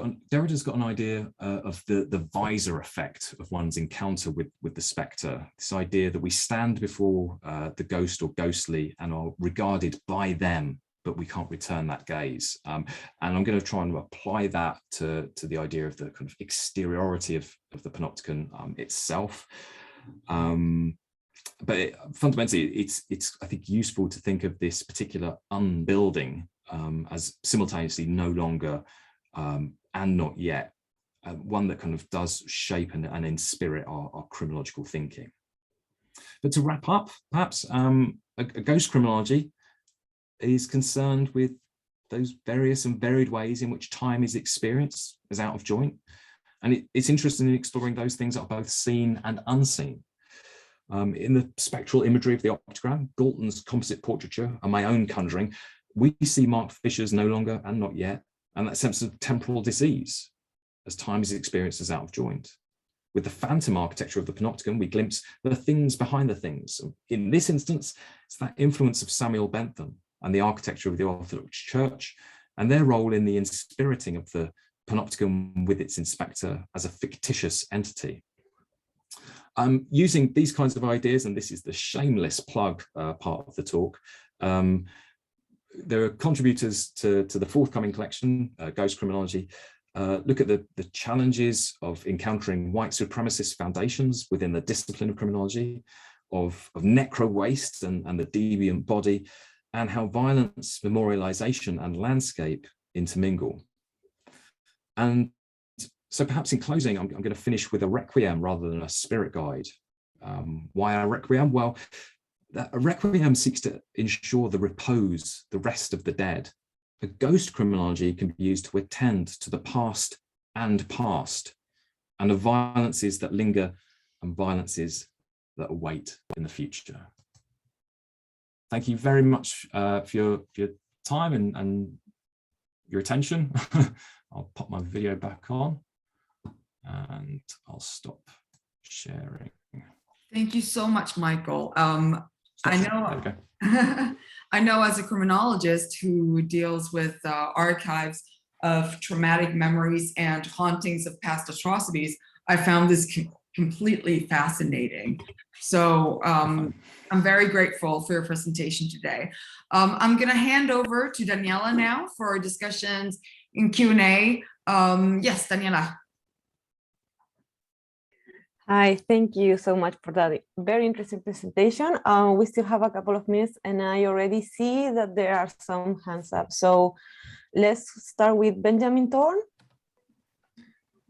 S1: got an idea of the visor effect of one's encounter with the spectre. This idea that we stand before the ghost or ghostly and are regarded by them, but we can't return that gaze. And I'm going to try and apply that to the idea of the kind of exteriority of the panopticon itself. Fundamentally, it's I think useful to think of this particular unbuilding as simultaneously no longer and not yet, one that kind of does shape and inspirit our criminological thinking. But to wrap up, perhaps a ghost criminology is concerned with those various and varied ways in which time is experienced as out of joint. And it's interested in exploring those things that are both seen and unseen. In the spectral imagery of the optogram, Galton's composite portraiture, and my own conjuring, we see Mark Fisher's no longer and not yet, and that sense of temporal disease as time is experienced as out of joint. With the phantom architecture of the panopticon, we glimpse the things behind the things. In this instance, it's that influence of Samuel Bentham and the architecture of the Orthodox Church, and their role in the inspiriting of the panopticon with its inspector as a fictitious entity. Using these kinds of ideas, and this is the shameless plug part of the talk, there are contributors to the forthcoming collection, Ghost Criminology, look at the challenges of encountering white supremacist foundations within the discipline of criminology, of necro waste and the deviant body, and how violence, memorialization, and landscape intermingle. And so perhaps in closing, I'm going to finish with a requiem rather than a spirit guide. Why a requiem? Well, a requiem seeks to ensure the repose, the rest of the dead. A ghost criminology can be used to attend to the past and the violences that linger and violences that await in the future. Thank you very much for your time and your attention. I'll pop my video back on and I'll stop sharing.
S2: Thank you so much, Michael. I know, I know as a criminologist who deals with archives of traumatic memories and hauntings of past atrocities, I found this completely fascinating. So I'm very grateful for your presentation today. I'm going to hand over to Daniela now for our discussions in Q&A. Yes, Daniela.
S3: Hi, thank you so much for that very interesting presentation. We still have a couple of minutes and I already see that there are some hands up. So let's start with Benjamin Thorne.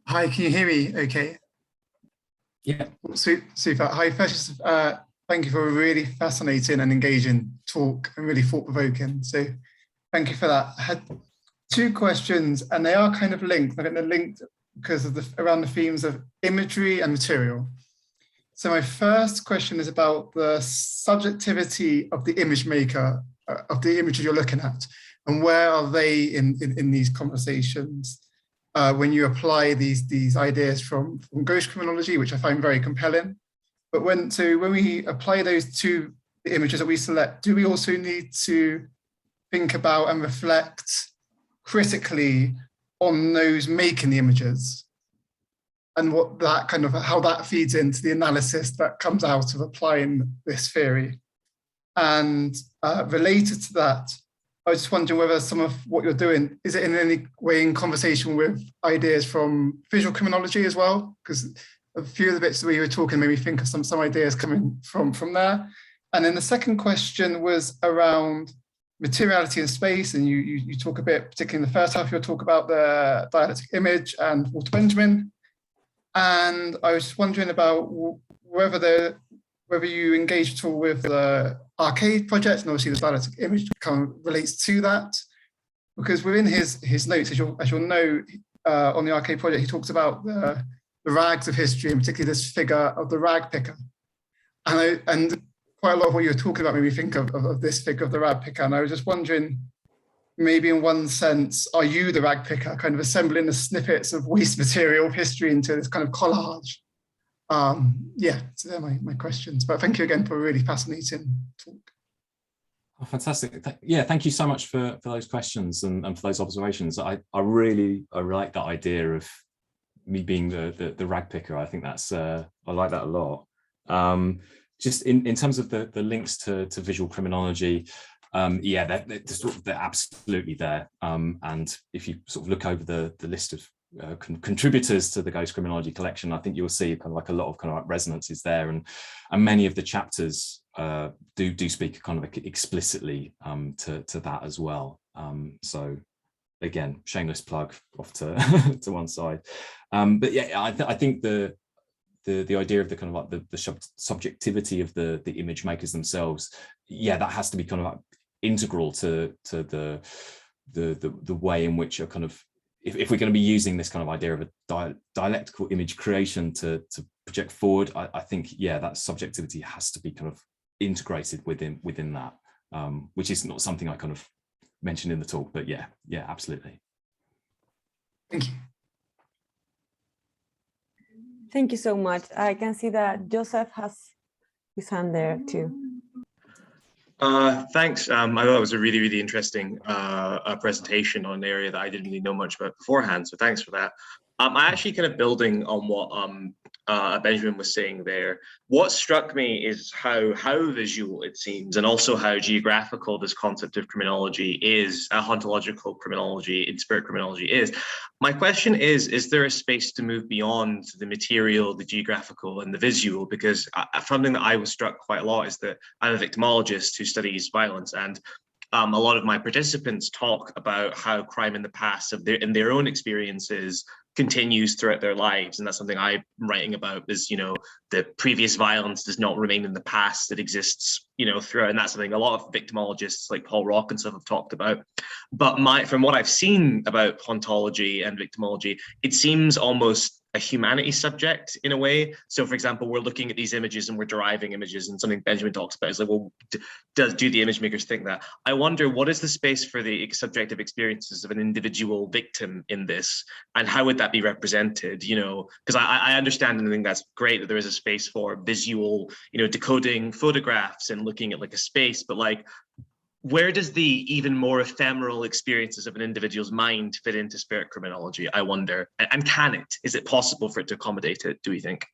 S4: Hi, can you hear me okay?
S1: Yeah.
S4: Super. Hi, first, thank you for a really fascinating and engaging talk and really thought-provoking. So thank you for that. I had two questions and they are kind of linked. I think they're linked because of around the themes of imagery and material. So my first question is about the subjectivity of the image maker, of the images you're looking at, and where are they in these conversations when you apply these ideas from ghost criminology, which I find very compelling. But when we apply those to the images that we select, do we also need to think about and reflect critically on those making the images and what that kind of, how that feeds into the analysis that comes out of applying this theory? And related to that, I was just wondering whether some of what you're doing, is it in any way in conversation with ideas from visual criminology as well? Because a few of the bits that we were talking made me think of some ideas coming from there. And then the second question was around materiality and space, and you talk a bit, particularly in the first half, you'll talk about the dialectic image and Walter Benjamin. And I was just wondering about whether you engaged at all with the arcade project, and obviously the dialectic image kind of relates to that, because within his notes, as you'll know, on the arcade project, he talks about the rags of history, and particularly this figure of the rag picker. And quite a lot of what you were talking about made me think of this figure of the rag picker. And I was just wondering, maybe in one sense, are you the rag picker, kind of assembling the snippets of waste material of history into this kind of collage? Yeah, so they're my questions. But thank you again for a really fascinating talk.
S1: Oh, fantastic. Yeah, thank you so much for those questions and for those observations. I really like that idea of me being the rag picker. I think that's, I like that a lot. Just in terms of the links to visual criminology, yeah, they're absolutely there. And if you sort of look over the list of contributors to the Ghost Criminology collection, I think you'll see kind of like a lot of kind of like resonances there, and many of the chapters do speak kind of explicitly to that as well. So again, shameless plug off to to one side, but yeah, I think the idea of the kind of like the subjectivity of the image makers themselves, yeah, that has to be kind of like integral to the way in which a kind of, if we're going to be using this kind of idea of a dialectical image creation to project forward, I think, yeah, that subjectivity has to be kind of integrated within that, which is not something I kind of mentioned in the talk, but yeah, absolutely.
S4: Thank you.
S3: Thank you so much. I can see that Joseph has his hand there too.
S5: Thanks. I thought it was a really, really interesting presentation on an area that I didn't really know much about beforehand. So thanks for that. I actually kind of building on what Benjamin was saying there. What struck me is how visual it seems, and also how geographical this concept of criminology is, hauntological criminology in spirit criminology is. My question is there a space to move beyond the material, the geographical, and the visual? Because something that I was struck quite a lot is that I'm a victimologist who studies violence, and a lot of my participants talk about how crime in the past, in their own experiences, continues throughout their lives. And that's something I'm writing about, is, the previous violence does not remain in the past, it exists, throughout. And that's something a lot of victimologists like Paul Rock and stuff have talked about. But from what I've seen about hauntology and victimology, it seems almost a humanities subject in a way. So for example, we're looking at these images and we're deriving images, and something Benjamin talks about is like, well, do the image makers think that? I wonder, what is the space for the subjective experiences of an individual victim in this, and how would that be represented? Because I understand, and I think that's great that there is a space for visual, decoding photographs and looking at like a space, but like, where does the even more ephemeral experiences of an individual's mind fit into spirit criminology, I wonder? And can it? Is it possible for it to accommodate it, do we think?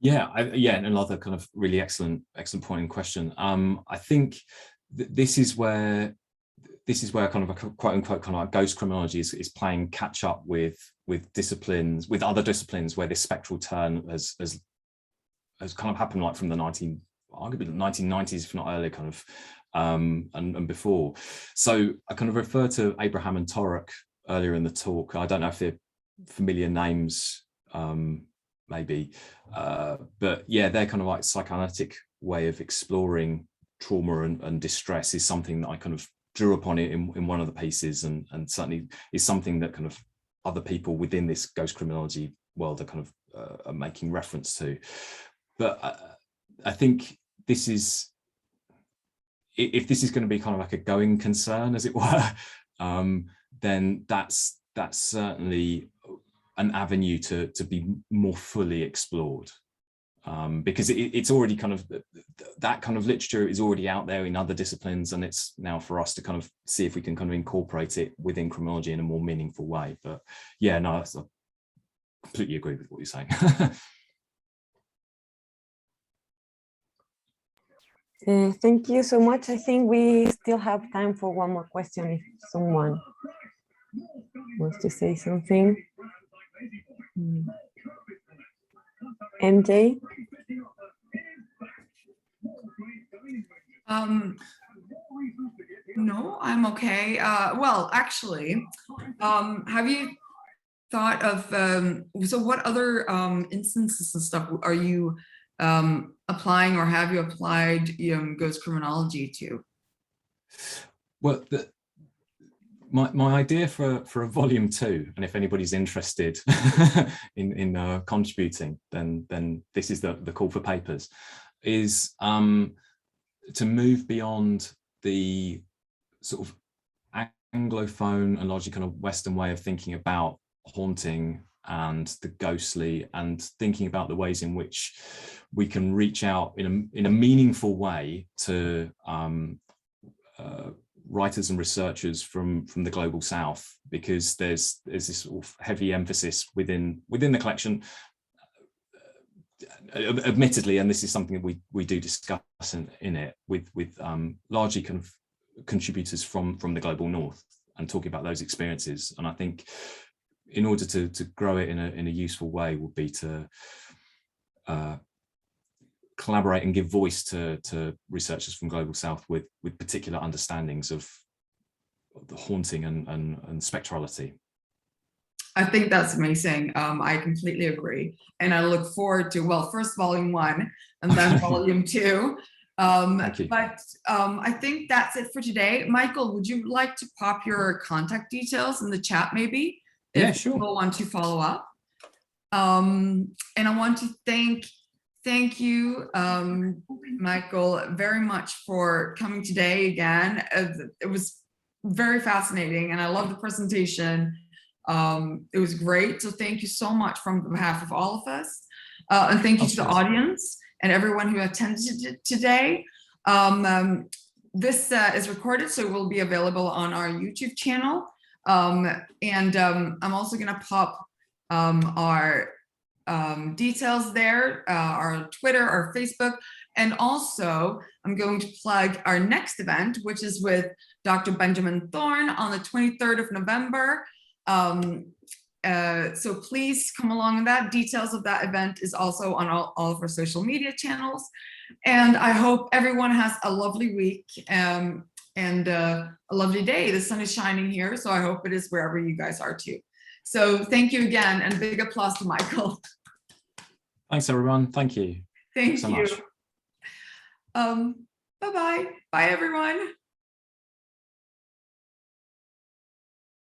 S1: Yeah, and another kind of really excellent point in question. I think this is where kind of a quote unquote kind of like ghost criminology is playing catch up with disciplines, with other disciplines, where this spectral turn has kind of happened like from the arguably the 1990s, if not earlier, kind of. And before. So I kind of referred to Abraham and Torok earlier in the talk. I don't know if they're familiar names, maybe, but yeah, they're kind of like psychoanalytic way of exploring trauma and distress is something that I kind of drew upon it in one of the pieces, and certainly is something that kind of other people within this ghost criminology world are kind of are making reference to. But I think this is, if this is going to be kind of like a going concern, as it were, then that's certainly an avenue to be more fully explored, because it's already kind of, that kind of literature is already out there in other disciplines, and it's now for us to kind of see if we can kind of incorporate it within criminology in a more meaningful way. But yeah, no, I completely agree with what you're saying.
S3: Thank you so much. I think we still have time for one more question if someone wants to say something. MJ?
S2: No, I'm okay. Well, actually, have you thought of, so what other instances and stuff are you applying, or have you applied ghost criminology to?
S1: Well, my idea for a volume 2, and if anybody's interested in contributing, then this is the call for papers, is to move beyond the sort of Anglophone and largely kind of Western way of thinking about haunting and the ghostly, and thinking about the ways in which we can reach out in a meaningful way to writers and researchers from the global South, because there's this sort of heavy emphasis within the collection, admittedly, and this is something that we do discuss in it with largely kind of contributors from the global North, and talking about those experiences. And I think in order to grow it in a useful way would be to collaborate and give voice to researchers from Global South with particular understandings of the haunting and spectrality.
S2: I think that's amazing. I completely agree. And I look forward to, well, first volume 1 and then volume 2.
S1: Thank you.
S2: But I think that's it for today. Michael, would you like to pop your contact details in the chat maybe?
S1: Yeah,
S2: if
S1: sure.
S2: People want to follow up. And I want to thank you, Michael, very much for coming today again. It was very fascinating and I love the presentation. It was great. So thank you so much from behalf of all of us. And thank you to the audience and everyone who attended today. This is recorded, so it will be available on our YouTube channel. I'm also gonna pop our details there, our Twitter, our Facebook, and also I'm going to plug our next event, which is with Dr. Benjamin Thorne on the 23rd of November. So please come along with that. Details of that event is also on all of our social media channels. And I hope everyone has a lovely week and a lovely day. The sun is shining here, so I hope it is wherever you guys are too. So thank you again, and big applause to Michael.
S1: Thanks, everyone. Thank you.
S2: Thank
S1: so
S2: you.
S1: much.
S2: Bye-bye. Bye, everyone.